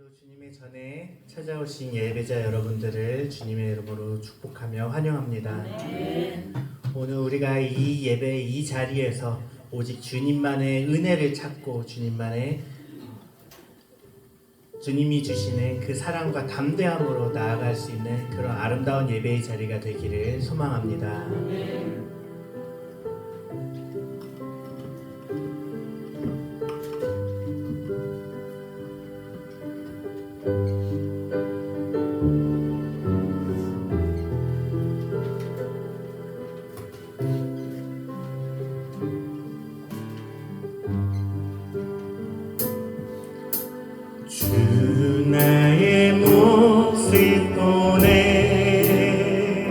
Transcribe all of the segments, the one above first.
오늘도 주님의 전에 찾아오신 예배자 여러분들을 주님의 이름으로 축복하며 환영합니다. 오늘 우리가 이 예배 이 자리에서 오직 주님만의 은혜를 찾고 주님이 주시는 그 사랑과 담대함으로 나아갈 수 있는 그런 아름다운 예배의 자리가 되기를 소망합니다. 주 나의 몫을 보내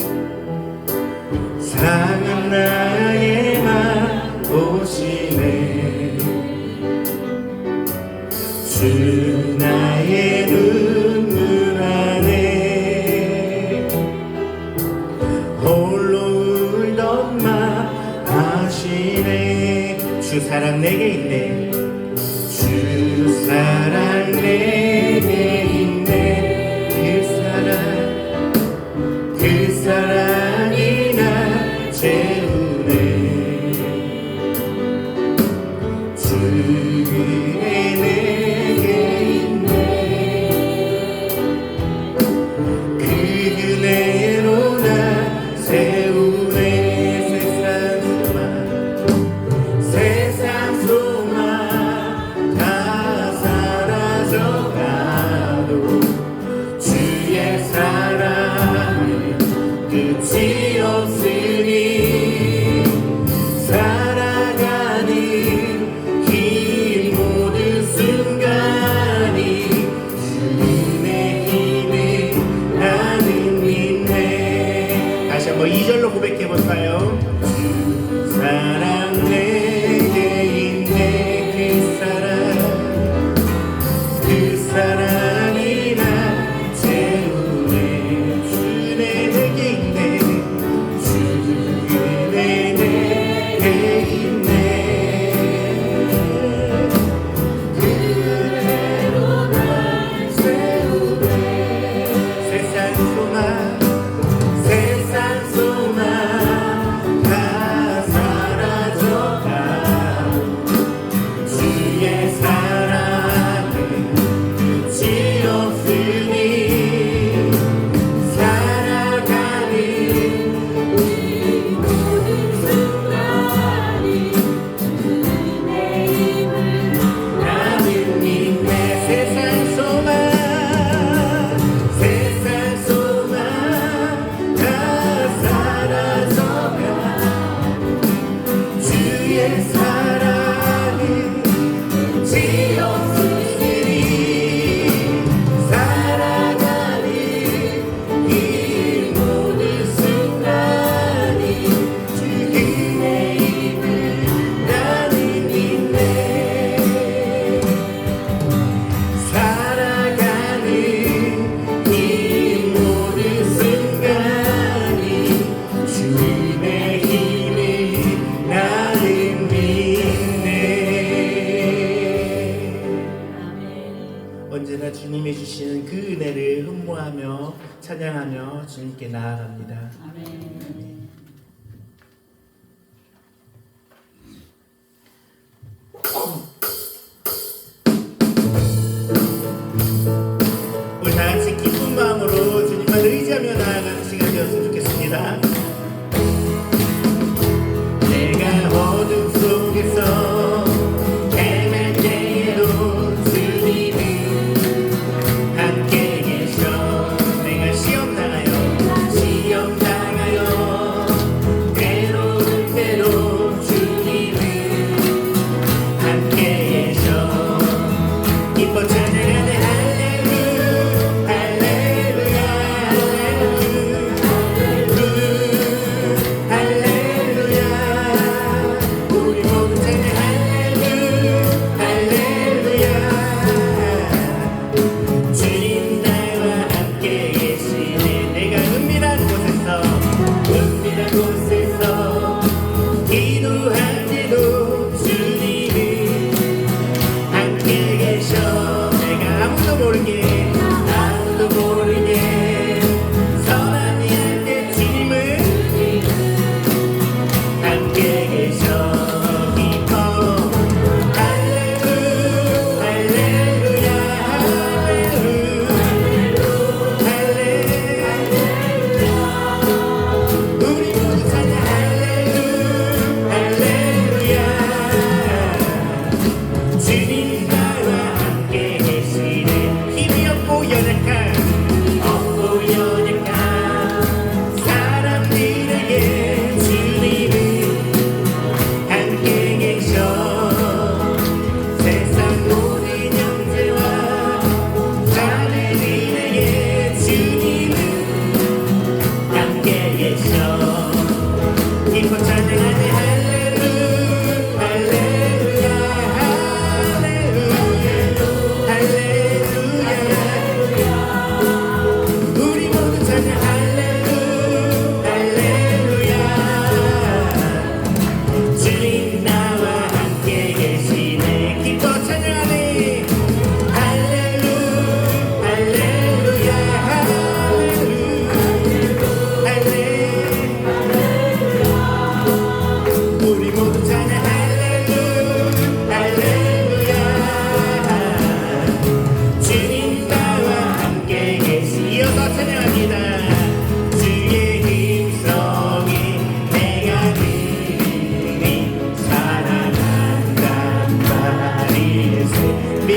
상한 나의 맘 보시네 주 나의 눈물 안에 홀로 울던 맘 아시네 주 사랑 내게 있네 주 사랑 내게 있네 그 사랑이 날 채우네 주 은혜 내게 있네 그 은혜로 날 세우네 세상 소망 다 사라져가도 주의 사랑은 끝이 없으니 살아가는 이 모든 순간이 주님의 힘을 나는 믿네. 다시 한번 2절로 고백해볼까요? 주 사랑 내게 있네 그 사랑이 날 채우네 주 은혜 내게 있네 주 은혜 내게 있네 그 은혜로 날 세우네 세상 소망 다 사라져가 주의 사랑은 끝이 없으니 살아가는 이 모든 순간이 주님의 힘을 나는 믿네 세상 소망 다 사라져가 주의 사랑은 끝이 없으니 살아가는 이 모든 순간이 주님의 힘을 나는 믿네 살아가는 이 모든 순간이 주님의 힘을 나는 믿네. 언제나 주님이 주시는 그 은혜를 흠모하며 찬양하며 주님께 나아갑니다. 우리 다 같이 기쁜 마음으로 주님만 의지하며 나아가는 시간이 되었으면 좋겠습니다. 내가 어둠 속에서 헤맬 때에도 주님은 함께 계셔 내가 시험 당하여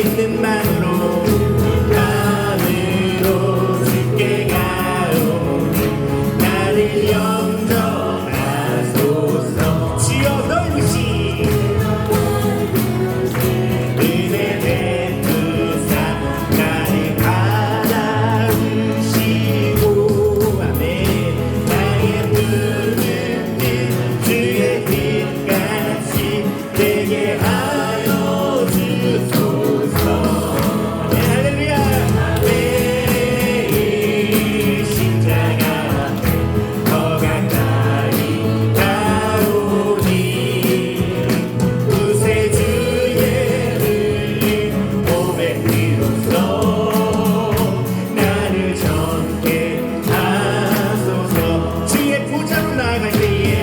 믿는 마음으로 주께 가오니 나를 영접하소서. 주여 넓으신 은혜 베푸사 나를 받아주시고 아멘. 나의 눈은 주의 빛같이 되게 하여 주소서. 아멘. 할렐루야. 매일 십자가 더 가까이 가오니 구세주의 흘린 몸의 피로써 나를 젊게 하소서. 주의 보좌로 나아갈 때에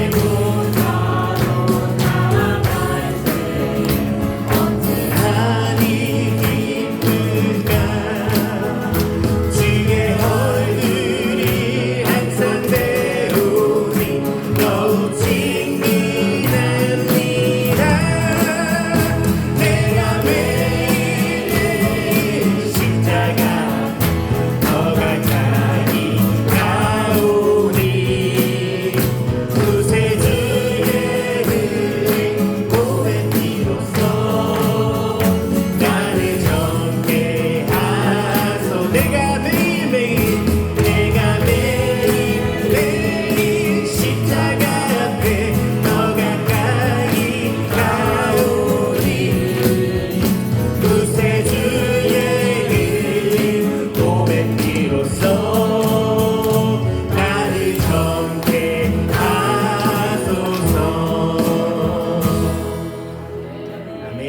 하니 기쁜가. 주의 얼굴이 항상 배우니 더욱 친밀합니다. 내가 매일 십자가 더 가까이 가오니 구세주의 흘린 몸의 피로써 나를 젊게 하소. 내가 매일 십자가 앞에 더 가까이 가오니 구세주의 흘린 몸의 피로써 나를 젊게 하소서. 아멘.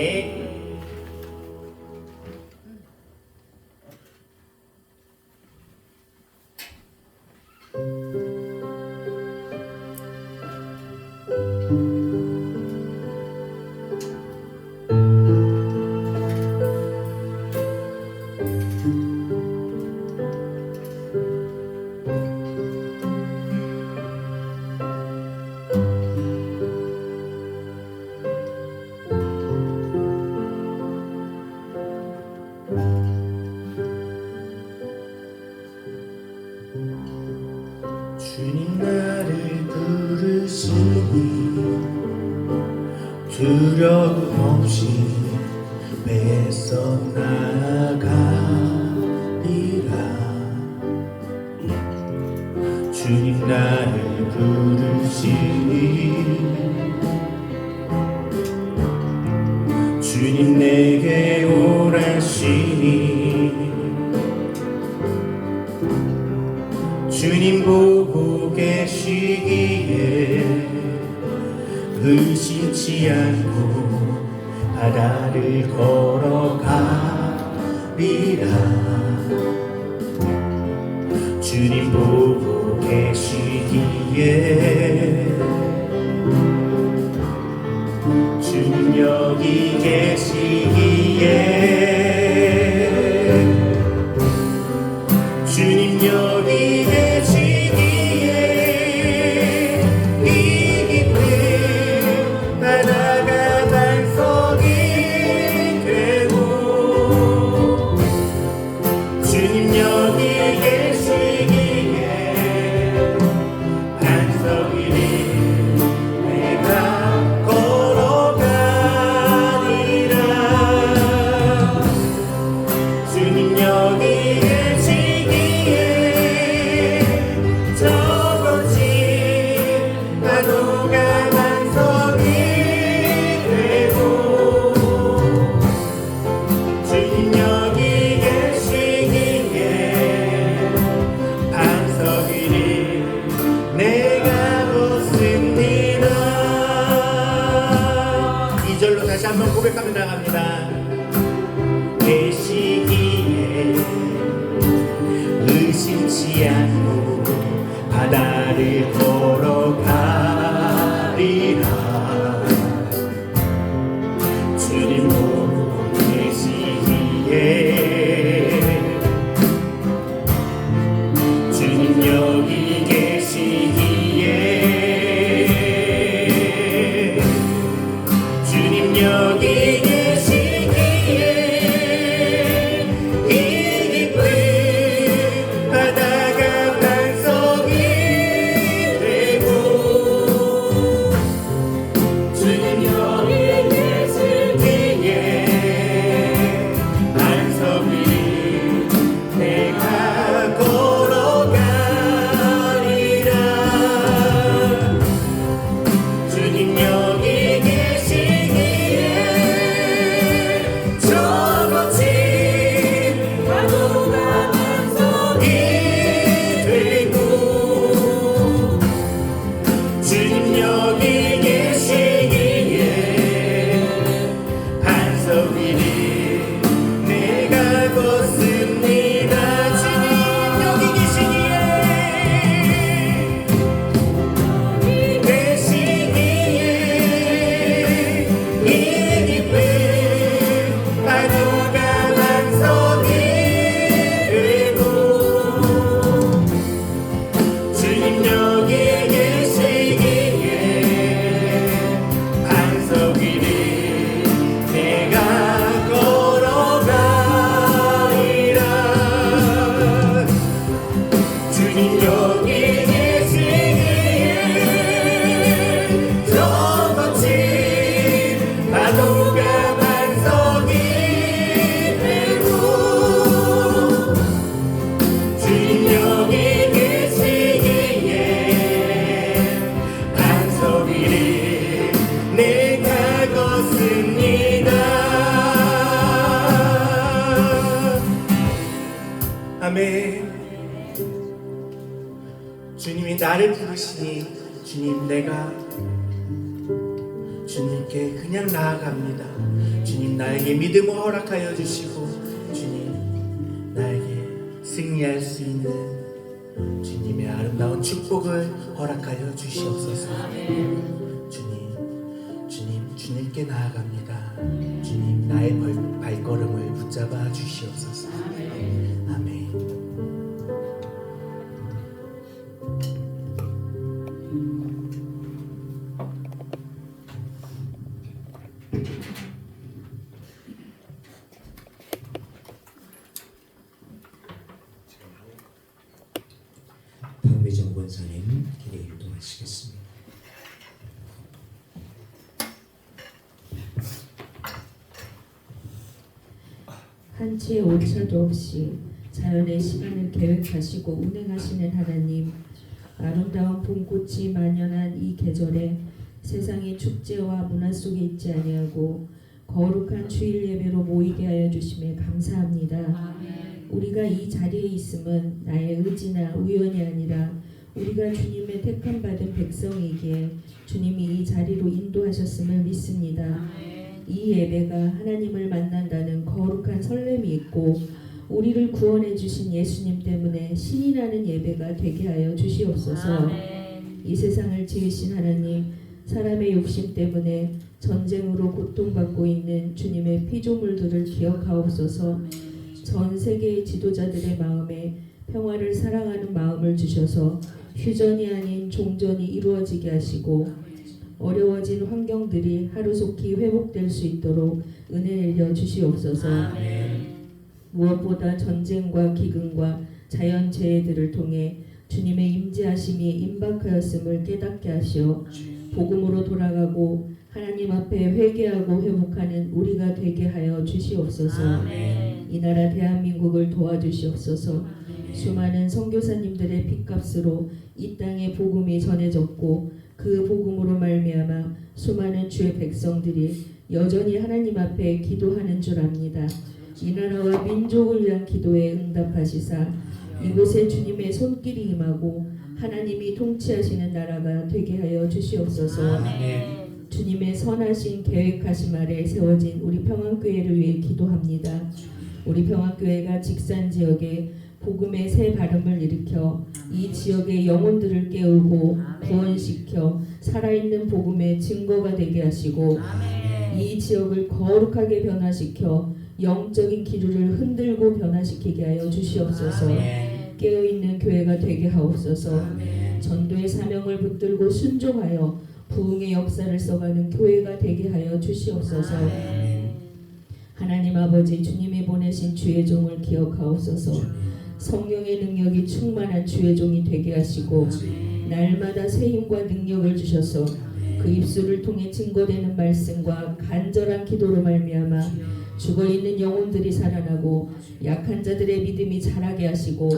주님 나를 부르시니 두려움 없이 애써 나아가리라. 주님 나를 부르시니 주님 내게 오라시니 주님 보고 계시기에 의심치 않고 바다를 걸어가리라. 주님 보고 계시기에 주님 여기 계시기에 주님 여기 계시기에 이 깊은 바다가 반석이 되고 아멘. 주님이 나를 부르시니 주님 내가 주님께 그냥 나아갑니다. 주님 나에게 믿음을 허락하여 주시고 주님 나에게 승리할 수 있는 주님의 아름다운 축복을 허락하여 주시옵소서. 주님께 나아갑니다. 주님 나의 발걸음을 붙잡아 주시옵소서. 아멘. 박미정 권사님 기대 인도하시겠습니다. 한치의 오차도 없이 자연의 시간을 계획하시고 운행하시는 하나님, 아름다운 봄꽃이 만연한 이 계절에 세상의 축제와 문화 속에 있지 아니하고 거룩한 주일 예배로 모이게 하여 주심에 감사합니다. 아멘. 우리가 이 자리에 있음은 나의 의지나 우연이 아니라 우리가 주님의 택함 받은 백성이기에 주님이 이 자리로 인도하셨음을 믿습니다. 아멘. 이 예배가 하나님을 만난다는 거룩한 설렘이 있고 우리를 구원해 주신 예수님 때문에 신이 나는 예배가 되게 하여 주시옵소서. 아멘. 이 세상을 지으신 하나님, 사람의 욕심 때문에 전쟁으로 고통받고 있는 주님의 피조물들을 기억하옵소서. 전 세계의 지도자들의 마음에 평화를 사랑하는 마음을 주셔서 휴전이 아닌 종전이 이루어지게 하시고 어려워진 환경들이 하루속히 회복될 수 있도록 은혜 내려 주시옵소서. 아멘. 무엇보다 전쟁과 기근과 자연재해들을 통해 주님의 임재하심이 임박하였음을 깨닫게 하시어 복음으로 돌아가고 하나님 앞에 회개하고 회복하는 우리가 되게 하여 주시옵소서. 아멘. 이 나라 대한민국을 도와주시옵소서. 아멘. 수많은 선교사님들의 핏값으로 이 땅에 복음이 전해졌고 그 복음으로 말미암아 수많은 주의 백성들이 여전히 하나님 앞에 기도하는 줄 압니다. 이 나라와 민족을 위한 기도에 응답하시사 이곳에 주님의 손길이 임하고 하나님이 통치하시는 나라가 되게 하여 주시옵소서. 아멘. 주님의 선하신 계획하심 아래 세워진 우리 평안교회를 위해 기도합니다. 우리 평안교회가 직산지역에 복음의 새 발음을 일으켜 이 지역의 영혼들을 깨우고 구원시켜 살아있는 복음의 증거가 되게 하시고 이 지역을 거룩하게 변화시켜 영적인 기류를 흔들고 변화시키게 하여 주시옵소서. 깨어있는 교회가 되게 하옵소서. 전도의 사명을 붙들고 순종하여 부흥의 역사를 써가는 교회가 되게 하여 주시옵소서. 하나님 아버지, 주님이 보내신 주의 종을 기억하옵소서. 성령의 능력이 충만한 주의 종이 되게 하시고 날마다 새 힘과 능력을 주셔서 그 입술을 통해 증거되는 말씀과 간절한 기도로 말미암아 죽어있는 영혼들이 살아나고 약한 자들의 믿음이 자라게 하시고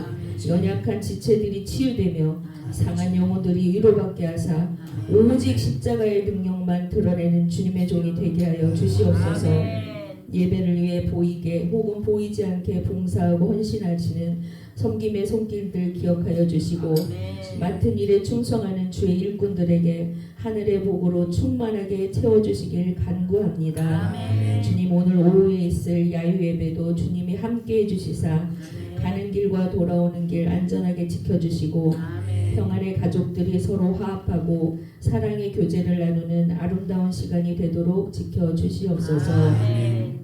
연약한 지체들이 치유되며 상한 영혼들이 위로받게 하사 오직 십자가의 능력만 드러내는 주님의 종이 되게 하여 주시옵소서. 예배를 위해 보이게 혹은 보이지 않게 봉사하고 헌신하시는 섬김의 손길들 기억하여 주시고 맡은 일에 충성하는 주의 일꾼들에게 하늘의 복으로 충만하게 채워주시길 간구합니다. 주님, 오늘 오후에 있을 야유예배도 주님이 함께해 주시사 가는 길과 돌아오는 길 안전하게 지켜주시고 평안의 가족들이 서로 화합하고 사랑의 교제를 나누는 아름다운 시간이 되도록 지켜주시옵소서.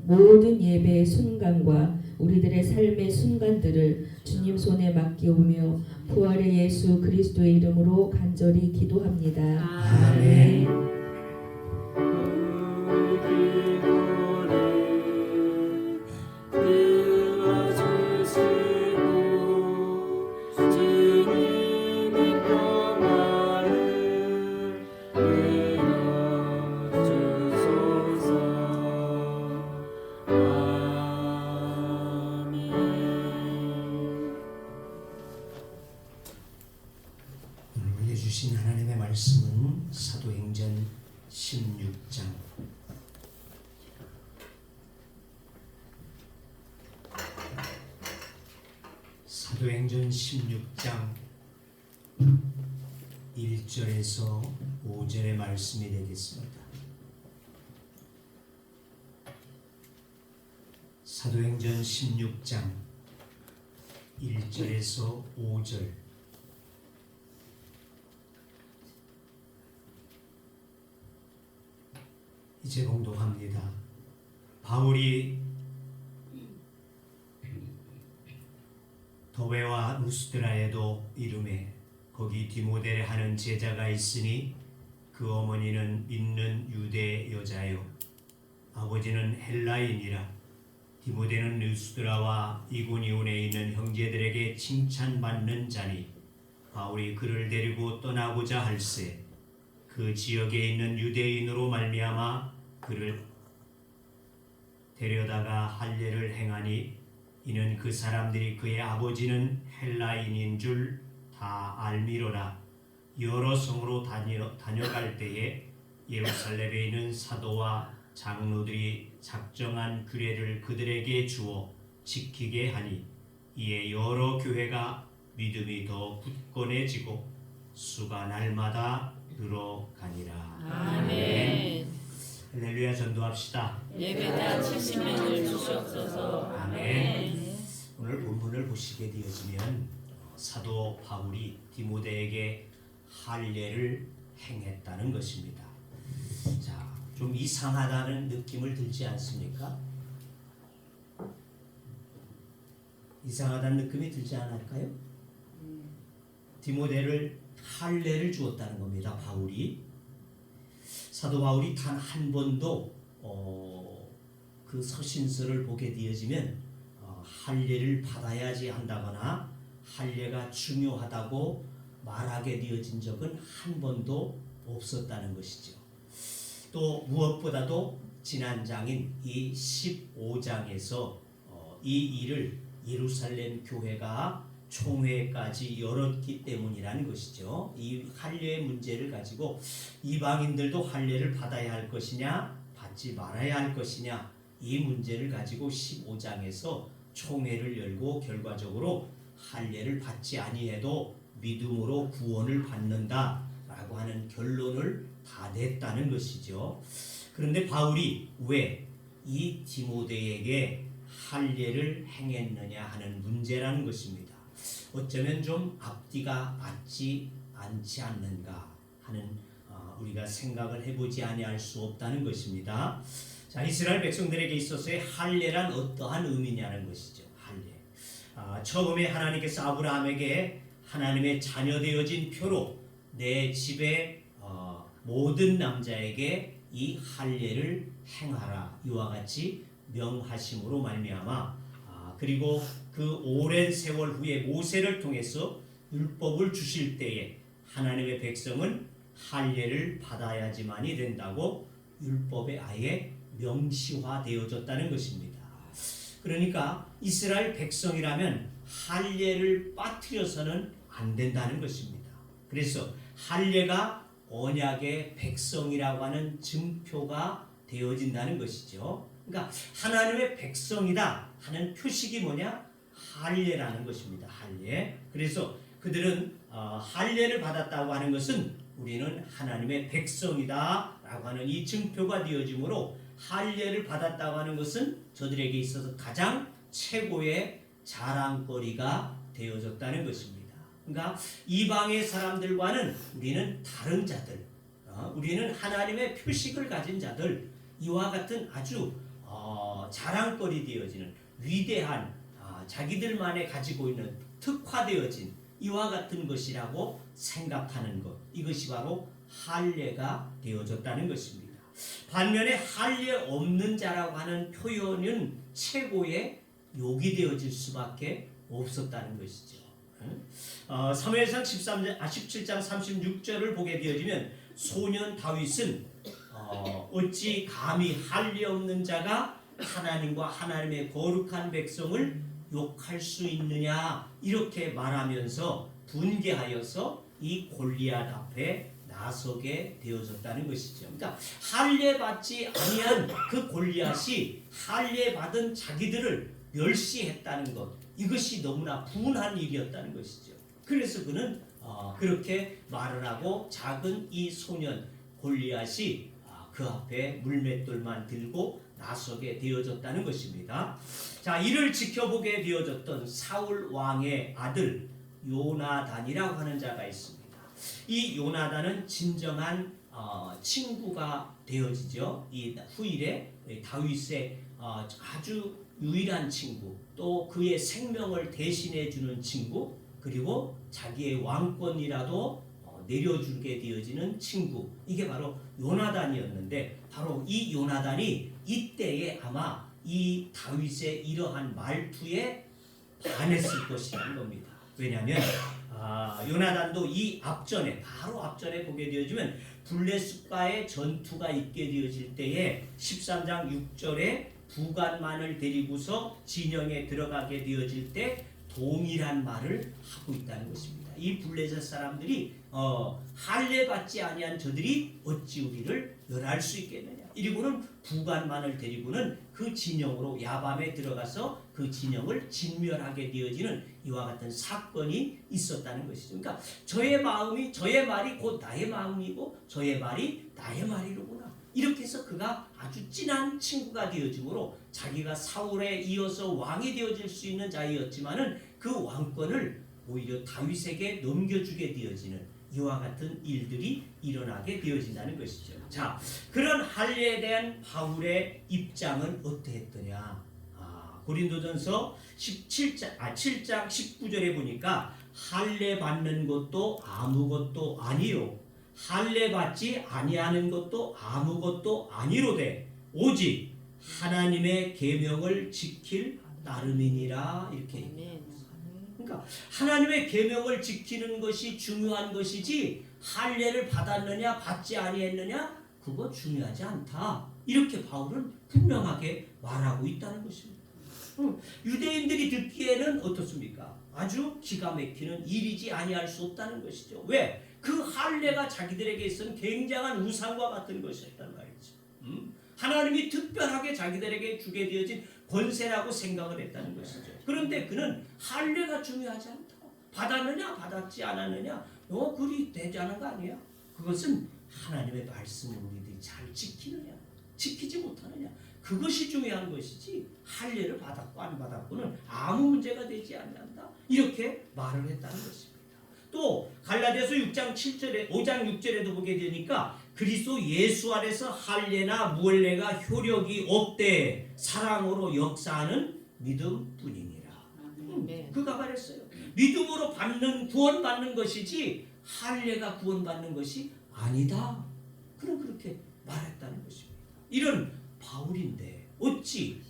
모든 예배의 순간과 우리들의 삶의 순간들을 주님 손에 맡기오며 부활의 예수 그리스도의 이름으로 간절히 기도합니다. 아멘. 주신 하나님의 말씀은 사도행전 사도행전 16장 1절에서 5절의 말씀이 되겠습니다. 사도행전 16장 1절에서 5절. 이제 공독합니다. 바울이 더베와 루스드라에도 이름에 거기 디모데를 하는 제자가 있으니 그 어머니는 믿는 유대 여자요 아버지는 헬라인이라. 디모데는 루스드라와 이고니온에 있는 형제들에게 칭찬받는 자니 바울이 그를 데리고 떠나고자 할세 그 지역에 있는 유대인으로 말미암아 그를 데려다가 할례를 행하니 이는 그 사람들이 그의 아버지는 헬라인인 줄 다 알미로라. 여러 성으로 다녀갈 때에 예루살렘에 있는 사도와 장로들이 작정한 규례를 그들에게 주어 지키게 하니 이에 여러 교회가 믿음이 더 굳건해지고 수가 날마다 늘어가니라. 아멘. 할렐루야. 전도합시다. 예배당 70명을 주시옵소서. 아멘. 오늘 본문을 보시게 되어지면 사도 바울이 디모데에게 할례를 행했다는 것입니다. 자, 좀 이상하다는 느낌을 들지 않습니까? 이상하다는 느낌이 들지 않을까요? 디모데를 할례를 주었다는 겁니다. 바울이. 사도 바울이 단 한 번도 그 서신서를 보게 되어지면 할례를 받아야지 한다거나 할례가 중요하다고 말하게 되어진 적은 한 번도 없었다는 것이죠. 또 무엇보다도 지난 장인 이 15장에서 이 일을 예루살렘 교회가 총회까지 열었기 때문이라는 것이죠. 이 할례의 문제를 가지고 이방인들도 할례를 받아야 할 것이냐 받지 말아야 할 것이냐 이 문제를 가지고 15장에서 총회를 열고 결과적으로 할례를 받지 아니해도 믿음으로 구원을 받는다라고 하는 결론을 다 냈다는 것이죠. 그런데 바울이 왜 이 디모데에게 할례를 행했느냐 하는 문제라는 것입니다. 어쩌면 좀 앞뒤가 맞지 않지 않는가 하는 우리가 생각을 해보지 아니할 수 없다는 것입니다. 자, 이스라엘 백성들에게 있어서의 할례란 어떠한 의미냐는 것이죠. 할례. 처음에 하나님께서 아브라함에게 하나님의 자녀 되어진 표로 내 집에 모든 남자에게 이 할례를 행하라 이와 같이 명하심으로 말미암아 그리고 그 오랜 세월 후에 모세를 통해서 율법을 주실 때에 하나님의 백성은 할례를 받아야지만이 된다고 율법에 아예 명시화되어졌다는 것입니다. 그러니까 이스라엘 백성이라면 할례를 빠뜨려서는 안 된다는 것입니다. 그래서 할례가 언약의 백성이라고 하는 증표가 되어진다는 것이죠. 그러니까 하나님의 백성이다 하는 표식이 뭐냐? 할례라는 것입니다. 할례. 그래서 그들은 할례를 받았다고 하는 것은 우리는 하나님의 백성이다 라고 하는 이 증표가 되어지므로 할례를 받았다고 하는 것은 저들에게 있어서 가장 최고의 자랑거리가 되어졌다는 것입니다. 그러니까 이방의 사람들과는 우리는 다른 자들, 우리는 하나님의 표식을 가진 자들, 이와 같은 아주 자랑거리 되어지는 위대한 자기들만에 가지고 있는 특화되어진 이와 같은 것이라고 생각하는 것, 이것이 바로 할례가 되어졌다는 것입니다. 반면에 할례 없는 자라고 하는 표현은 최고의 욕이 되어질 수밖에 없었다는 것이죠. 사무엘상 17장 36절을 보게 되어지면 소년 다윗은 어찌 감히 할례 없는 자가 하나님과 하나님의 거룩한 백성을 욕할 수 있느냐 이렇게 말하면서 분개하여서 이 골리앗 앞에 나서게 되어졌다는 것이죠. 그러니까 할례 받지 아니한 그 골리앗이 할례 받은 자기들을 멸시했다는 것, 이것이 너무나 분한 일이었다는 것이죠. 그래서 그는 그렇게 말을 하고 작은 이 소년 골리앗이 그 앞에 물맷돌만 들고 나서게 되어졌다는 것입니다. 자, 이를 지켜보게 되어졌던 사울 왕의 아들 요나단이라고 하는 자가 있습니다. 이 요나단은 진정한 친구가 되어지죠. 이 후일에 다윗의 아주 유일한 친구, 또 그의 생명을 대신해 주는 친구, 그리고 자기의 왕권이라도 내려주게 되어지는 친구, 이게 바로 요나단이었는데, 바로 이 요나단이 이때에 아마 이 다윗의 이러한 말투에 반했을 것이라는 겁니다. 왜냐하면 요나단도 이 앞전에, 바로 앞전에 보게 되어지면 블레셋과의 전투가 있게 되어질 때에 13장 6절에 부관만을 데리고서 진영에 들어가게 되어질 때 동일한 말을 하고 있다는 것입니다. 이 블레셋 사람들이 할례 받지 아니한 저들이 어찌 우리를 멸할 수 있겠느냐. 이리고는 부관만을 데리고는 그 진영으로 야밤에 들어가서 그 진영을 진멸하게 되어지는 이와 같은 사건이 있었다는 것이죠. 그러니까 저의 마음이, 저의 말이 곧 나의 마음이고 저의 말이 나의 말이로구나. 이렇게 해서 그가 아주 진한 친구가 되어지므로 자기가 사울에 이어서 왕이 되어질 수 있는 자였지만은 그 왕권을 오히려 다윗에게 넘겨주게 되어지는 이와 같은 일들이 일어나게 되어진다는 것이죠. 자, 그런 할례에 대한 바울의 입장은 어떠했더냐? 고린도전서 7장 19절에 보니까 할례 받는 것도 아무것도 아니요, 할례 받지 아니하는 것도 아무것도 아니로되 오직 하나님의 계명을 지킬 따름이니라. 이렇게 얘기합니다. 그러니까 하나님의 계명을 지키는 것이 중요한 것이지 할례를 받았느냐 받지 아니했느냐 그거 중요하지 않다. 이렇게 바울은 분명하게 말하고 있다는 것입니다. 유대인들이 듣기에는 어떻습니까? 아주 기가 막히는 일이지 아니할 수 없다는 것이죠. 왜? 그 할례가 자기들에게 있어서는 굉장한 우상과 같은 것이었단 말이죠. 하나님이 특별하게 자기들에게 주게 되어진 권세라고 생각을 했다는 것이죠. 그런데 그는 할례가 중요하지 않다. 받았느냐 받았지 않았느냐 그리 되지 않은 거 아니야. 그것은 하나님의 말씀을 우리들이 잘 지키느냐 지키지 못하느냐, 그것이 중요한 것이지 할례를 받았고 안 받았고는 아무 문제가 되지 않는다. 이렇게 말을 했다는 것입니다. 또 갈라디아서 5장 6절에도 보게 되니까 그리스도 예수 안에서 할례나 무할례가 효력이 없되 사랑으로 역사하는 믿음뿐이니라. 그가 말했어요. 믿음으로 구원받는 것이지 할례가 구원받는 것이 아니다. 그는 그렇게 말했다는 것입니다. 이런 바울인데 어찌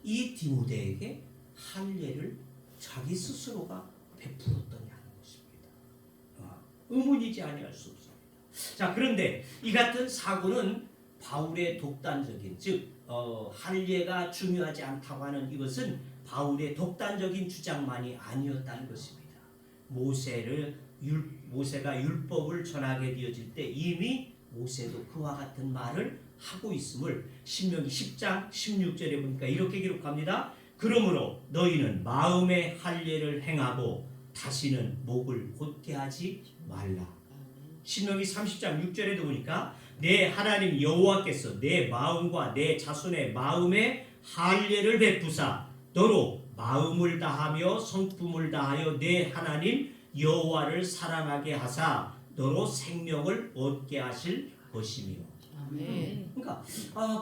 이 디모데에게 할례를 자기 스스로가 베풀었더냐는 것입니다. 의문이지 아니할 수 없습니다. 자, 그런데 이 같은 사고는 바울의 독단적인, 즉 할례가 중요하지 않다고 하는 이것은 바울의 독단적인 주장만이 아니었다는 것입니다. 모세가 율법을 전하게 되어질 때 이미 모세도 그와 같은 말을 하고 있음을 신명기 10장 16절에 보니까 이렇게 기록합니다. 그러므로 너희는 마음의 할례를 행하고 다시는 목을 곧게 하지 말라. 신명기 30장 6절에도 보니까 내 하나님 여호와께서 내 마음과 내 자손의 마음에 할례를 베푸사 너로 마음을 다하며 성품을 다하여 내 하나님 여호와를 사랑하게 하사 너로 생명을 얻게 하실 것이며. 그러니까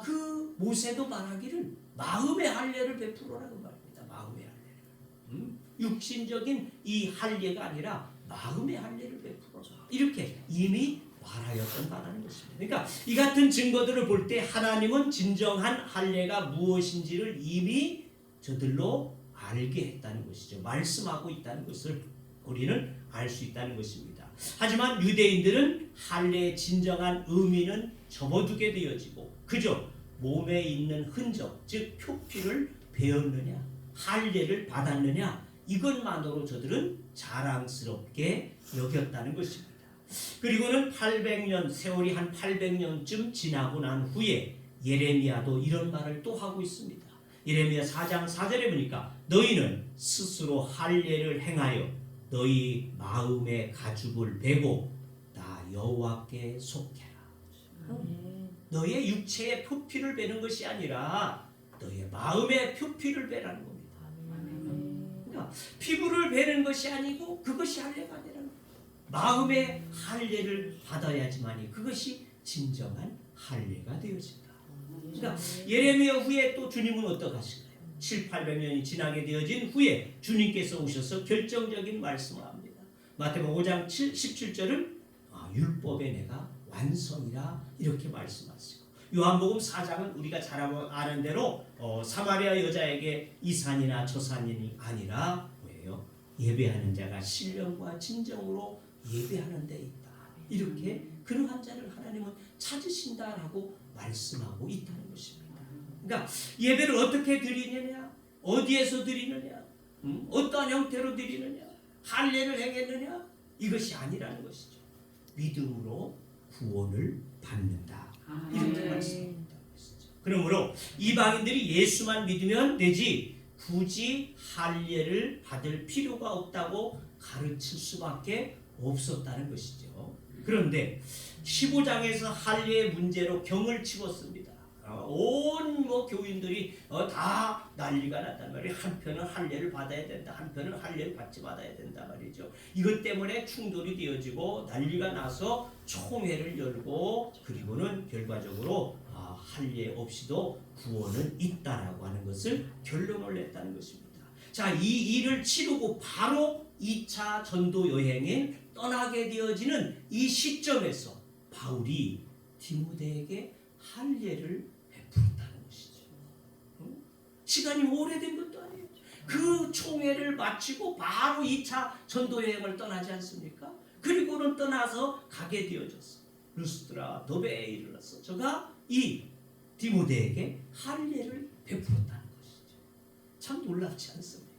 그 모세도 말하기를 마음의 할례를 베풀어라고 말합니다. 마음의 할례를. 육신적인 이 할례가 아니라 마음의 할례를 베풀어라. 이렇게 이미 말하였던 바라는 것입니다. 그러니까 이 같은 증거들을 볼 때 하나님은 진정한 할례가 무엇인지를 이미 저들로 알게 했다는 것이죠. 말씀하고 있다는 것을 우리는 알 수 있다는 것입니다. 하지만 유대인들은 할례의 진정한 의미는 접어두게 되어지고 그저 몸에 있는 흔적, 즉 표피를 배웠느냐, 할례를 받았느냐 이것만으로 저들은 자랑스럽게 여겼다는 것입니다. 그리고는 800년 세월이 한 800년쯤 지나고 난 후에 예레미야도 이런 말을 또 하고 있습니다. 예레미야 4장 4절에 보니까 너희는 스스로 할례를 행하여 너희 마음의 가죽을 베고 나 여호와께 속해라. 너의 육체의 표피를 베는 것이 아니라 너의 마음의 표피를 베라는 겁니다. 그러니까 피부를 베는 것이 아니고 그것이 할례가 아니라는 거예요. 마음의 할례를 받아야지만이 그것이 진정한 할례가 되어진다. 그러니까 예레미야 후에 또 주님은 어떻게 하실까요? 7, 800년이 지나게 되어진 후에 주님께서 오셔서 결정적인 말씀을 합니다. 마태복음 5장 17절은 율법의 내가 완성이라 이렇게 말씀하시고, 요한복음 4장은 우리가 잘 아는 대로 사마리아 여자에게 이 산이나 저 산이 아니라 뭐예요? 예배하는 자가 신령과 진정으로 예배하는 데 있다. 이렇게 그러한 자를 하나님은 찾으신다라고 말씀하고 있다는 것입니다. 그러니까 예배를 어떻게 드리느냐, 어디에서 드리느냐, 어떠한 형태로 드리느냐, 할례를 행했느냐, 이것이 아니라는 것이죠. 믿음으로 구원을 받는다. 이렇게 말씀합니다. 그러므로 이방인들이 예수만 믿으면 되지 굳이 할례를 받을 필요가 없다고 가르칠 수밖에 없었다는 것이죠. 그런데 15장에서 할례의 문제로 경을 치웠습니다. 온 교인들이 다 난리가 났단 말이에요. 한편은 할례를 받아야 된다, 한편은 할례를 받지 말아야 된다 말이죠. 이것 때문에 충돌이 되어지고 난리가 나서 총회를 열고, 그리고는 결과적으로 할례 없이도 구원은 있다라고 하는 것을 결론을 냈다는 것입니다. 자, 이 일을 치르고 바로 2차 전도 여행에 떠나게 되어지는 이 시점에서 바울이 디모데에게 할례를 베풀었다는 것이죠. 시간이 오래된 것도 아니에요. 그 총회를 마치고 바로 2차 전도 여행을 떠나지 않습니까? 그리고는 떠나서 가게 되어졌어. 루스드라 더베에 이르러서 저가 이 디모데에게 할례를 베풀었다는 것이죠. 참 놀랍지 않습니까?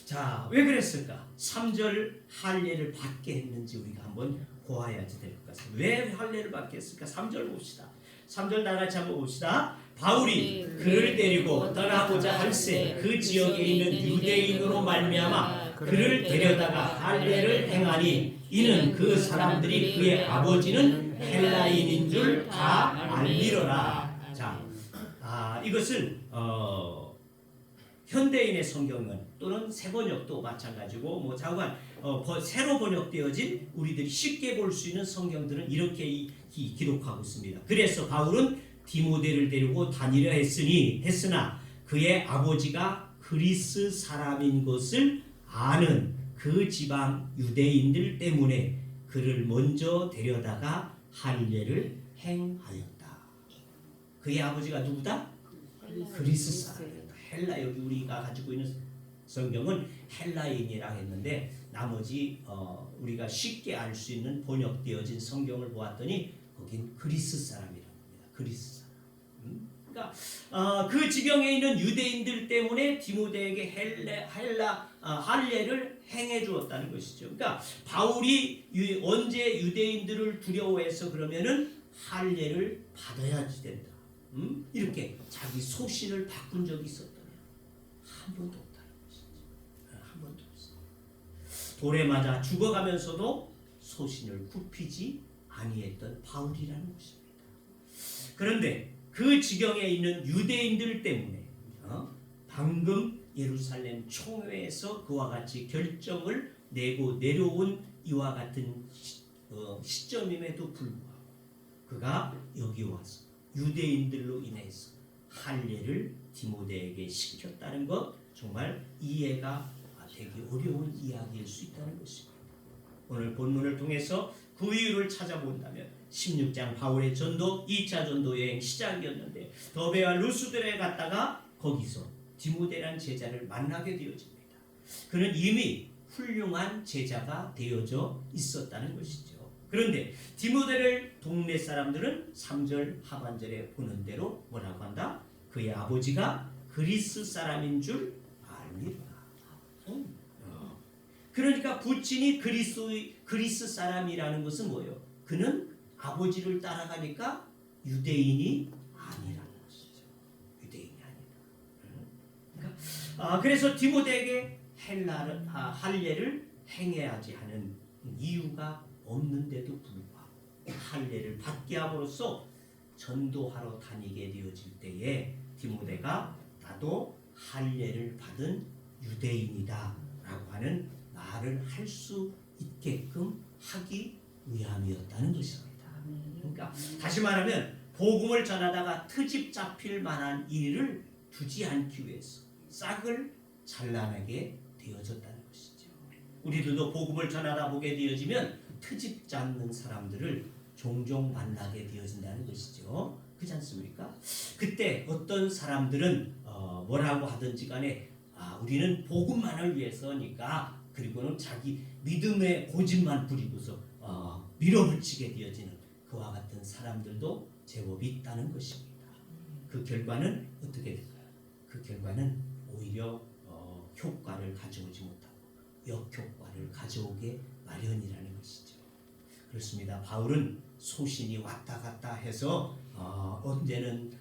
자, 왜 그랬을까? 3절 할례를 받게 했는지 우리가 한번 보아야지 될 것 같습니다. 왜 할례를 받게 했을까? 3절 봅시다. 3절 다 같이 한번 봅시다. 바울이 그를 데리고 떠나고자 할세 그 지역에 있는 유대인으로 말미암아 그를 데려다가 할례를 행하니 이는 그 사람들이 그의 아버지는 헬라인인 줄 다 알미러라. 자, 이것은 현대인의 성경은 또는 새 번역도 마찬가지고 자관 새로 번역되어진 우리들이 쉽게 볼 수 있는 성경들은 이렇게 기록하고 있습니다. 그래서 바울은 디모데를 데리고 다니려 했으나 그의 아버지가 그리스 사람인 것을 아는 그 지방 유대인들 때문에 그를 먼저 데려다가 할례를 행하였다. 그의 아버지가 누구다? 그리스 사람이다. 헬라, 여기 우리가 가지고 있는 성경은 헬라인이라 했는데 나머지 우리가 쉽게 알 수 있는 번역되어진 성경을 보았더니 거긴 그리스 사람이라고 합니다. 그리스 사람. 그러니까 그 지경에 있는 유대인들 때문에 디모데에게 할례를 행해 주었다는 것이죠. 그러니까 바울이 언제 유대인들을 두려워해서 그러면은 할례를 받아야지 된다. 이렇게 자기 소신을 바꾼 적이 있었다면 한 번도 없다는 것이죠. 한 번도 없어. 돌에 맞아 죽어가면서도 소신을 굽히지 아니했던 바울이라는 것입니다. 그런데 그 지경에 있는 유대인들 때문에 방금 예루살렘 총회에서 그와 같이 결정을 내고 내려온 이와 같은 시점임에도 불구하고 그가 여기 와서 유대인들로 인해서 할례를 디모데에게 시켰다는 것, 정말 이해가 되기 어려운 이야기일 수 있다는 것입니다. 오늘 본문을 통해서 그 이유를 찾아본다면 16장 바울의 전도 2차 전도 여행 시작이었는데 더베와 루스드레에 갔다가 거기서 디모데라는 제자를 만나게 되어집니다. 그는 이미 훌륭한 제자가 되어져 있었다는 것이죠. 그런데 디모데를 동네 사람들은 3절 하반절에 보는 대로 뭐라고 한다? 그의 아버지가 그리스 사람인 줄 알미라. 그러니까 부친이 그리스 사람이라는 것은 뭐예요? 그는 아버지를 따라가니까 유대인이 아니라는 것이죠. 유대인이 아니다. 그러니까 그래서 디모데에게 할례를 행해야지 하는 이유가 없는데도 불구하고 할례를 받게 함으로써 전도하러 다니게 되어질 때에 디모데가 나도 할례를 받은 유대인이다 라고 하는 말을 할 수 있게끔 하기 위함이었다는 것입니다. 그러니까 다시 말하면 복음을 전하다가 트집 잡힐 만한 일을 두지 않기 위해서 싹을 잘라내게 되어졌다는 것이죠. 우리들도 복음을 전하다 보게 되어지면 트집 잡는 사람들을 종종 만나게 되어진다는 것이죠. 그렇지 않습니까? 그때 어떤 사람들은 뭐라고 하든지 간에 우리는 복음만을 위해서니까, 그리고는 자기 믿음의 고집만 부리고서 밀어붙이게 되어지는 그와 같은 사람들도 제법 있다는 것입니다. 그 결과는 어떻게 될까요? 그 결과는 오히려 효과를 가져오지 못하고 역효과를 가져오게 마련이라는 것이죠. 그렇습니다. 바울은 소신이 왔다 갔다 해서 언제는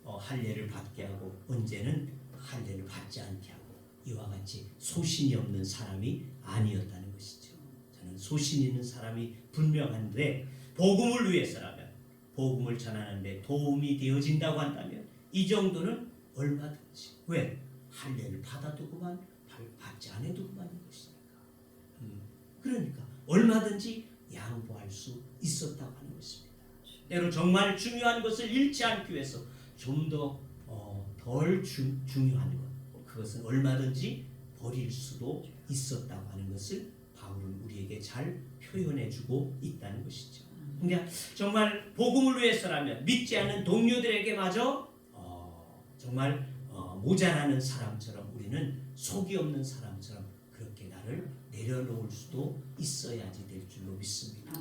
할례를 받게 하고 언제는 할례를 받지 않게 하고 이와 같이 소신이 없는 사람이 아니었다는 것이죠. 저는 소신 있는 사람이 분명한데 복음을 위해서라면, 복음을 전하는데 도움이 되어진다고 한다면 이 정도는 얼마든지, 왜? 할례를 받아도 그만, 받지 않아도 그만인 것이니까. 그러니까 얼마든지 양보할 수 있었다고 하는 것입니다. 때로 정말 중요한 것을 잃지 않기 위해서 좀 더 덜 중요한 것, 그것은 얼마든지 버릴 수도 있었다고 하는 것을 바울은 우리에게 잘 표현해주고 있다는 것이죠. 그러니까 정말 복음을 위해서라면 믿지 않는 동료들에게마저 정말 모자라는 사람처럼, 우리는 속이 없는 사람처럼 그렇게 나를 내려놓을 수도 있어야지 될 줄로 믿습니다.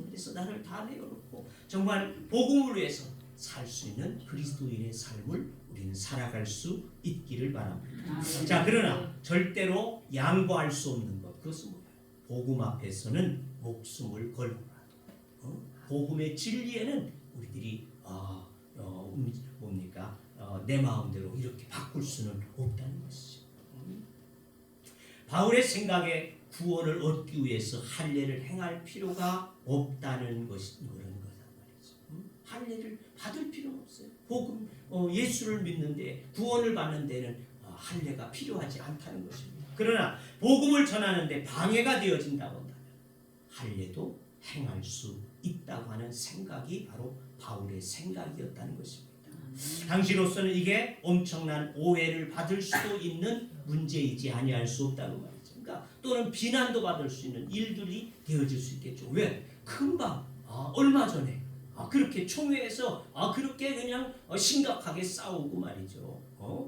그래서 나를 다 내려놓고 정말 복음을 위해서 살 수 있는 그리스도인의 삶을 우리는 살아갈 수 있기를 바랍니다. 자, 그러나 절대로 양보할 수 없는 것, 그것은 뭐예요? 복음 앞에서는 목숨을 걸고라도 복음의 진리에는 우리들이 뭡니까? 내 마음대로 이렇게 바꿀 수는 없다는 것이죠. 바울의 생각에 구원을 얻기 위해서 할례를 행할 필요가 없다는 것이 그런 거란 말이죠. 할례를 받을 필요는 없어요. 복음 예수를 믿는데 구원을 받는 데는 할례가 필요하지 않다는 것입니다. 그러나 복음을 전하는데 방해가 되어진다고 한다면 할례도 행할 수 있다고 하는 생각이 바로 바울의 생각이었다는 것입니다. 당시로서는 이게 엄청난 오해를 받을 수도 있는 문제이지 아니할 수 없다는 말이죠. 그러니까 또는 비난도 받을 수 있는 일들이 되어질 수 있겠죠. 왜? 금방 얼마 전에 그렇게 총회에서 그렇게 그냥 심각하게 싸우고 말이죠.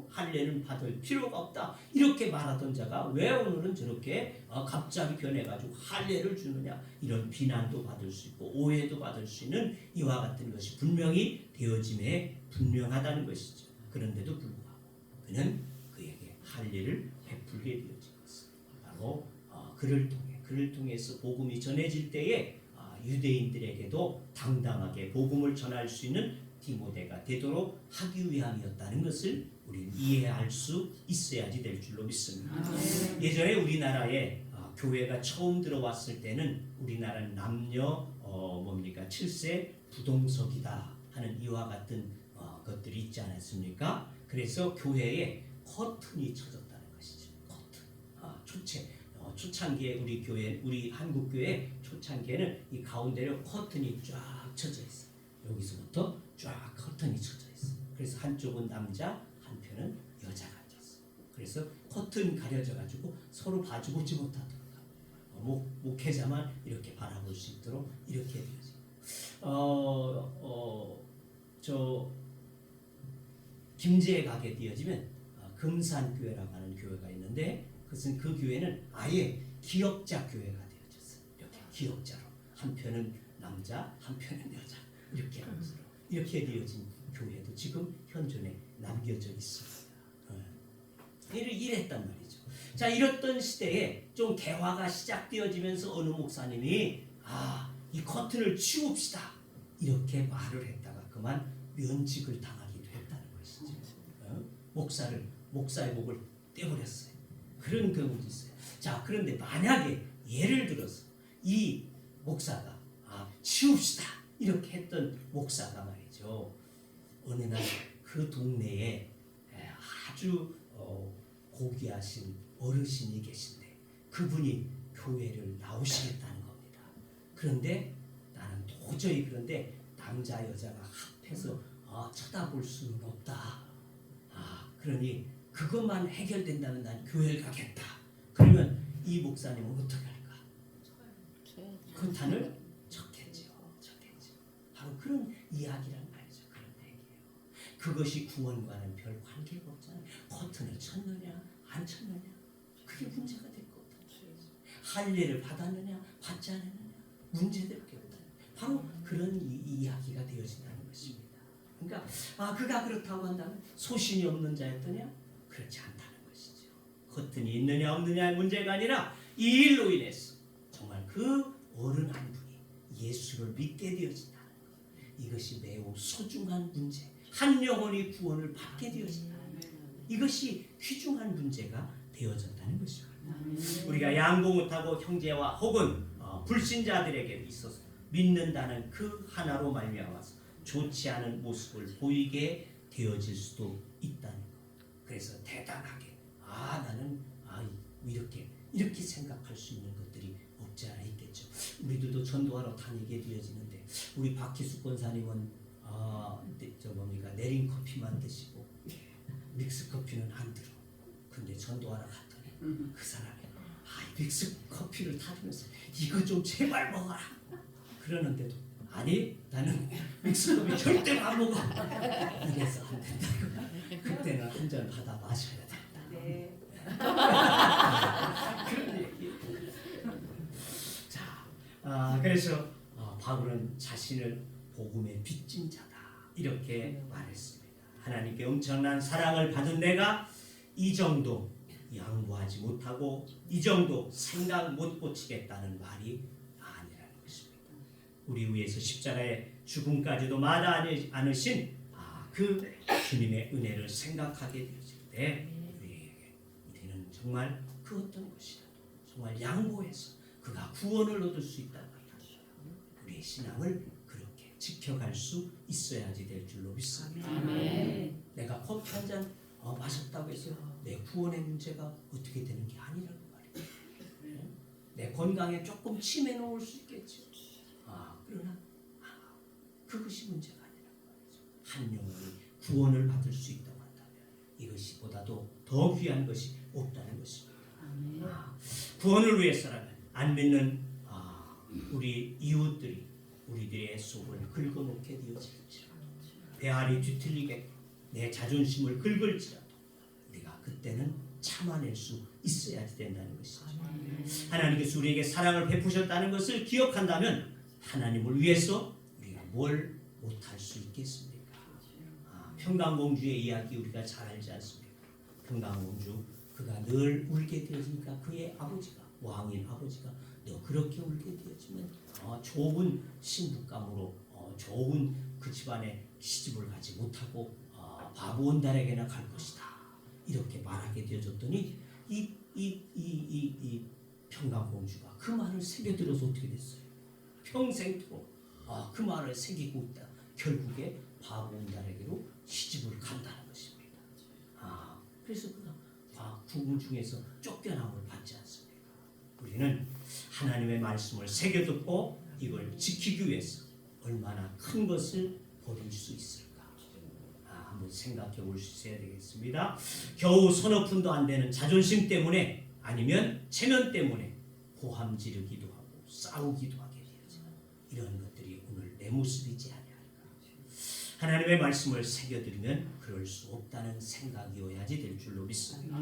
할례는 받을 필요가 없다 이렇게 말하던 자가 왜 오늘은 저렇게 갑자기 변해가지고 할례를 주느냐, 이런 비난도 받을 수 있고 오해도 받을 수 있는 이와 같은 것이 분명히 되어짐에 분명하다는 것이죠. 그런데도 불구하고 그는 그에게 할례를 베풀게 되어진 것은 바로 그를 통해서 복음이 전해질 때에 유대인들에게도 당당하게 복음을 전할 수 있는 디모데가 되도록 하기 위함이었다는 것을 우리는 이해할 수 있어야지 될 줄로 믿습니다. 예전에 우리나라에 교회가 처음 들어왔을 때는 우리나라는 남녀 7세 부동석이다 하는 이와 같은 것들이 있지 않았습니까? 그래서 교회에 커튼이 쳐졌다는 것이죠. 커튼, 초창기에 우리 한국 교회 초창기에는 이 가운데로 커튼이 쫙 쳐져 있어. 여기서부터 쫙 커튼이 쳐져 있어. 그래서 한쪽은 남자, 한편은 여자가 앉았어. 그래서 커튼 가려져 가지고 서로 봐주지 못하도록 목회자만 이렇게 바라볼 수 있도록 이렇게 되어지. 김제에 가게 되어지면 금산교회라고 하는 교회가 있는데, 그것은 그 교회는 아예 기역자 교회가 되어졌어요. 이렇게 기역자로 한편은 남자, 한편은 여자 이렇게 하면서 이렇게 되어진 교회도 지금 현존에 남겨져 있습니다. 이랬단 말이죠. 자, 이랬던 시대에 좀 개화가 시작되어지면서 어느 목사님이 이 커튼을 치웁시다 이렇게 말을 했다가 그만 면직을 당하기도 했다는 것이죠. 목사의 목을 떼버렸어요. 그런 경우도 있어요. 자, 그런데 만약에 예를 들어서 이 목사가 치웁시다 이렇게 했던 목사가 말이죠. 어느 날 그 동네에 아주 고귀하신 어르신이 계신데 그분이 교회를 나오시겠다는 겁니다. 그런데 나는 도저히 그런데 남자 여자가 합해서 쳐다볼 수는 없다. 그러니 그것만 해결된다면 난 교회를 가겠다. 그러면 이 목사님은 어떻게 할까? 커튼을 쳤겠죠. 바로 그런 이야기란 말이죠. 그런 얘기예요. 그것이 구원과는 별 관계가 없잖아요. 커튼을 쳤느냐 안 쳤느냐 그게 문제가 될 것 같아요. 할례를 받았느냐 받지 않았느냐 문제될 게 없다. 바로 그런 이야기가 되어진다는 것입니다. 그러니까 그가 그렇다고 한다면 소신이 없는 자였더냐? 그렇지 않다는 것이죠. 커튼이 있느냐 없느냐의 문제가 아니라 이 일로 인해서 정말 그 어른 한 분이 예수를 믿게 되어진다는 것. 이것이 매우 소중한 문제. 한 영혼이 구원을 받게 되어진다는 것. 이것이 귀중한 문제가 되어졌다는 것입니다. 우리가 양보 못하고 형제와 혹은 불신자들에게 있어서 믿는다는 그 하나로 말미암아서 좋지 않은 모습을 보이게 되어질 수도 있다는 것. 그래서 대단하게 나는 이렇게 생각할 수 있는 것들이 없지 않아 있겠죠. 우리들도 전도하러 다니게 되어지는데 우리 박희숙 권사님은 내린 커피만 드시고 믹스 커피는 안 들어. 근데 전도하러 갔더니 그 사람이 믹스 커피를 타주면서 이거 좀 제발 먹어라 그러는데도 아니 나는 믹스커피 절대 안 먹어 이래서 안 된다고. 그때는 한 잔 받아 마셔야 된다. 네. 그런 얘기. 자, 그래서 바울은 자신을 복음의 빚진 자다 이렇게 말했습니다. 하나님께 엄청난 사랑을 받은 내가 이 정도 양보하지 못하고 이 정도 생각 못 고치겠다는 말이 아니라는 것입니다. 우리 위해서 십자가의 죽음까지도 마다하지 않으신 그 주님의 은혜를 생각하게 되어질 때 우리는 정말 그 어떤 것이라도 정말 양보해서 그가 구원을 얻을 수 있다고 한다면 우리의 신앙을 그렇게 지켜갈 수 있어야지 될 줄로 믿습니다. 아멘. 내가 커피 한 잔 마셨다고 해서 내 구원의 문제가 어떻게 되는 게 아니라는 말이에요. 내 건강에 조금 침해는 올 수 있겠죠. 그러나 그것이 문제가 아니라는 말이죠. 한 영혼이 구원을 받을 수 있다고 한다면 이것이 보다도 더 귀한 것이 없다는 것입니다. 구원을 위해서라면 안 믿는 우리 이웃들이 우리들의 속을 긁어놓게 되어질지라도 배알이 뒤틀리게 내 자존심을 긁을지라도 우리가 그때는 참아낼 수 있어야 된다는 것이죠. 하나님께서 우리에게 사랑을 베푸셨다는 것을 기억한다면 하나님을 위해서 우리가 뭘 못할 수 있겠습니까? 평강공주의 이야기 우리가 잘 알지 않습니까? 평강공주 그가 늘 울게 되어지니까 그의 아버지가 왕인 아버지가 너 그렇게 울게 되어지면 좁은 신부감으로 좋은 그 집안에 시집을 가지 못하고 바보 온달에게나 갈 것이다 이렇게 말하게 되어졌더니 이 평강공주가 그 말을 새겨들어서 어떻게 됐어요? 평생토록 그 말을 새기고 있다. 결국에 바보 온달에게로 시집을 간다는 것입니다. 그래서 그가 궁 중에서 쫓겨남을 받지 않습니까? 우리는 하나님의 말씀을 새겨듣고 이걸 지키기 위해서 얼마나 큰 것을 버릴 수 있을까? 한번 생각해 볼 수 있어야 되겠습니다. 겨우 서너 푼도 안 되는 자존심 때문에 아니면 체면 때문에 고함 지르기도 하고 싸우기도 하게 되어지는 이런 것들이 오늘 내 모습이지 아니할까? 하나님의 말씀을 새겨드리면 그럴 수 없다는 생각이어야지 될 줄로 믿습니다.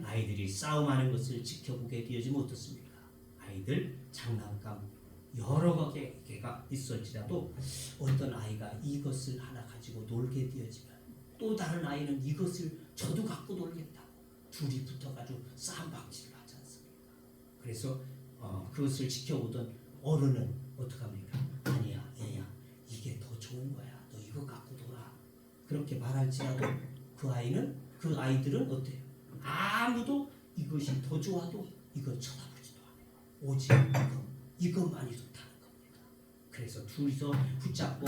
아이들이 싸움하는 것을 지켜보게 되어지면 어떻습니까? 아이들 장난감 여러 개가 있을지라도 어떤 아이가 이것을 하나 가지고 놀게 되어지면 또 다른 아이는 이것을 저도 갖고 놀겠다고 둘이 붙어가지고 쌈박질을 하지 않습니까? 그래서 그것을 지켜보던 어른은 어떡합니까? 아니야 얘야 이게 더 좋은 거야. 너 이거 갖고 놀아. 그렇게 말할지라도 그 아이들은 어때요? 아무도 이것이 더 좋아도 이걸 쳐다보지도 않아요. 오직 이것만이 좋다는 겁니다. 그래서 둘이서 붙잡고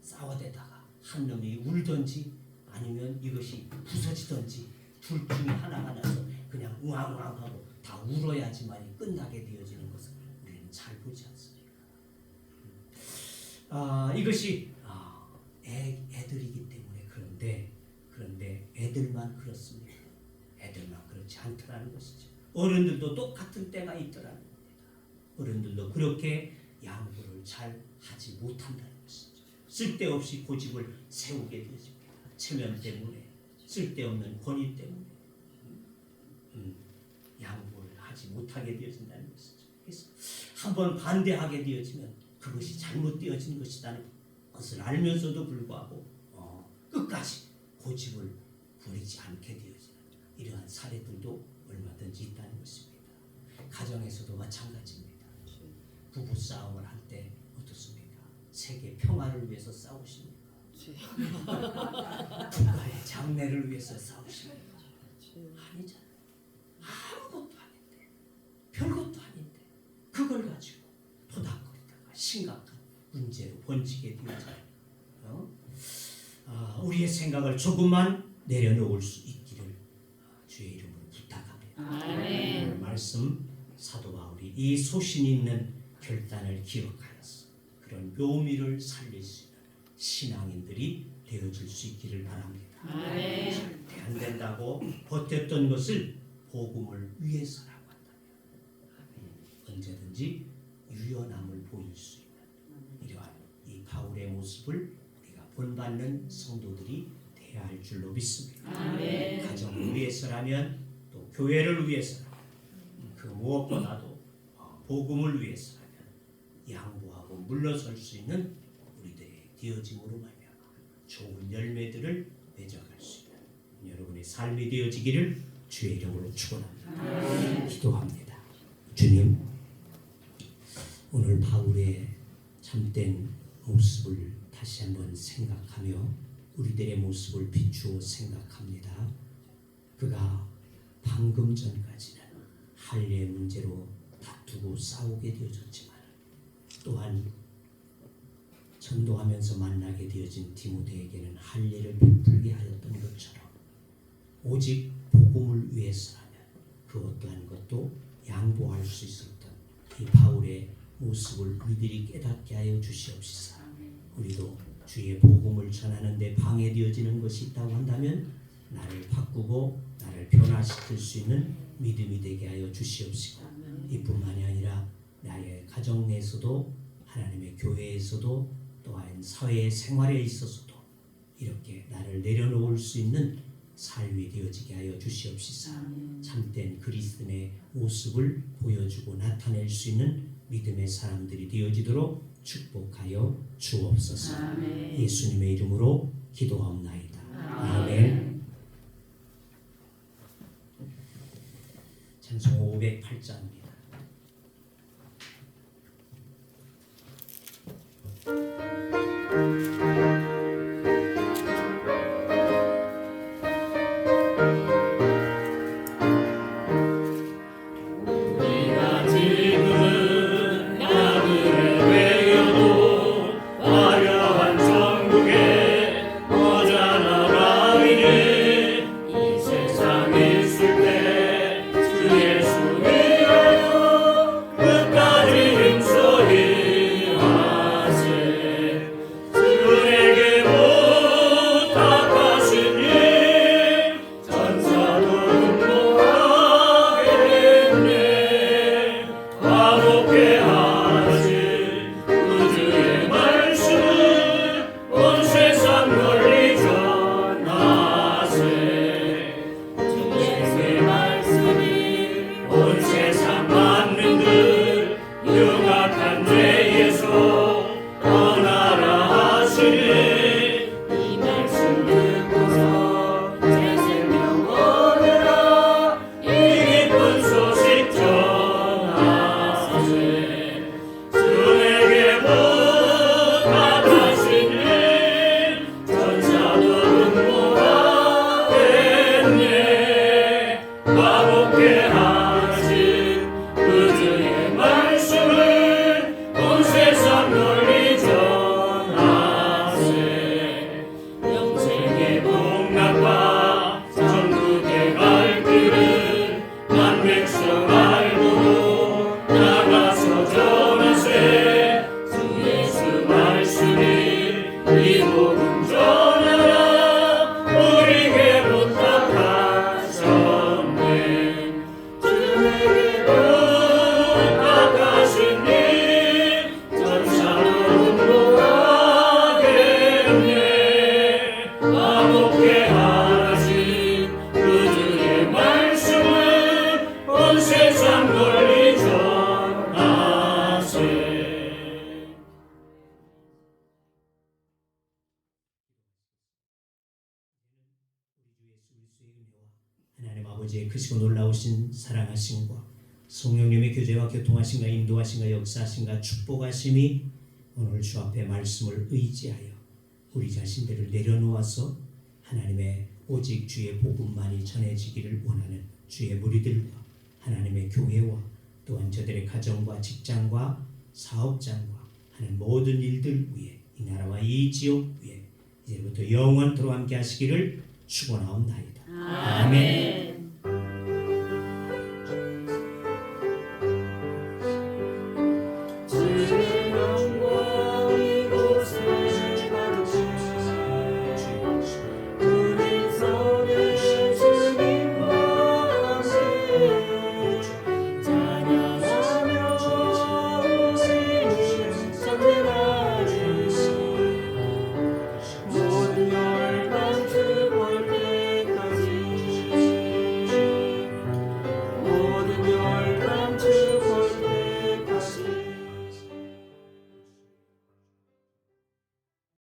싸워대다가 한 놈이 울든지 아니면 이것이 부서지든지 둘 중에 하나가 나서 그냥 우왕우왕하고 다 울어야지만이 끝나게 되어지는 것을 우리는 잘 보지 않습니까? 이것이 애들이기 때문에 그런데 애들만 그렇습니다. 애들만 그렇지 않더라는 것이죠. 어른들도 똑같은 때가 있더라는 겁니다. 어른들도 그렇게 양보를 잘 하지 못한다는 것이죠. 쓸데없이 고집을 세우게 되어집니다. 체면 때문에, 쓸데없는 권위 때문에 양보를 하지 못하게 되어진다는 것이죠. 그래서 한번 반대하게 되어지면 그것이 잘못되어진 것이라는 것을 알면서도 불구하고 끝까지 고집을 부리지 않게 되어지는 이러한 사례들도 얼마든지 있다는 것입니다. 가정에서도 마찬가지입니다. 부부 싸움을 할 때 어떻습니까? 세계 평화를 위해서 싸우십니까? 국가의 장래를 위해서 싸우십니까? 아니잖아요. 아무것도 아닌데, 별것도 아닌데 그걸 가지고 토닥거리다가 심각한 문제로 번지게 되어져요. 우리의 생각을 조금만 내려놓을 수 있기를 주의 이름으로 부탁합니다. 오늘 말씀 사도 바울이 이 소신 있는 결단을 기억하여서 그런 묘미를 살릴 수 있는 신앙인들이 되어줄 수 있기를 바랍니다. 절대 안 된다고 버텼던 것을 복음을 위해서라고 한다면 언제든지 유연함을 보일 수 있는 이러한 이 바울의 모습을 우리가 본받는 성도들이 돼야 할 줄로 믿습니다. 가정을 위해서라면 또 교회를 위해서라면 그 무엇보다도 복음을 위해서라면 양보하고 물러설 수 있는 우리들의 되어짐으로 말미암아 좋은 열매들을 맺어갈 수 있는 여러분의 삶이 되어지기를 주의 이름으로 축원합니다. 기도합니다. 주님, 오늘 바울의 참된 모습을 다시 한번 생각하며 우리들의 모습을 비추어 생각합니다. 그가 방금 전까지는 할례 문제로 다투고 싸우게 되어졌지만 또한 전도하면서 만나게 되어진 디모데에게는 할례를 베풀게 하였던 것처럼 오직 복음을 위해서라면 그 어떠한 것도 양보할 수 있었던 이 바울의 모습을 우리들이 깨닫게 하여 주시옵시사. 우리도 주의 복음을 전하는 데 방해되어지는 것이 있다고 한다면 나를 바꾸고 나를 변화시킬 수 있는 믿음이 되게 하여 주시옵시고 이뿐만이 아니라 나의 가정에서도 하나님의 교회에서도 또한 사회 생활에 있어서도 이렇게 나를 내려놓을 수 있는 삶이 되어지게 하여 주시옵시사. 참된 그리스도의 모습을 보여주고 나타낼 수 있는 믿음의 사람들이 되어지도록 축복하여 주옵소서. 예수님의 이름으로 기도하옵나이다. 아멘. 찬송 508장입니다. 전사 하나님 아버지의 크시고 놀라우신 사랑하심과 성령님의 교제와 교통하심과 인도하심과 역사하심과 축복하심이 오늘 주 앞에 말씀을 의지하여 우리 자신들을 내려놓아서 하나님의 오직 주의 복음만이 전해지기를 원하는 주의 무리들과 하나님의 교회와 또한 저들의 가정과 직장과 사업장과 하는 모든 일들 위에 이 나라와 이 지역 위에 이제부터 영원토록 함께 하시기를 축원하옵나이다. 아멘.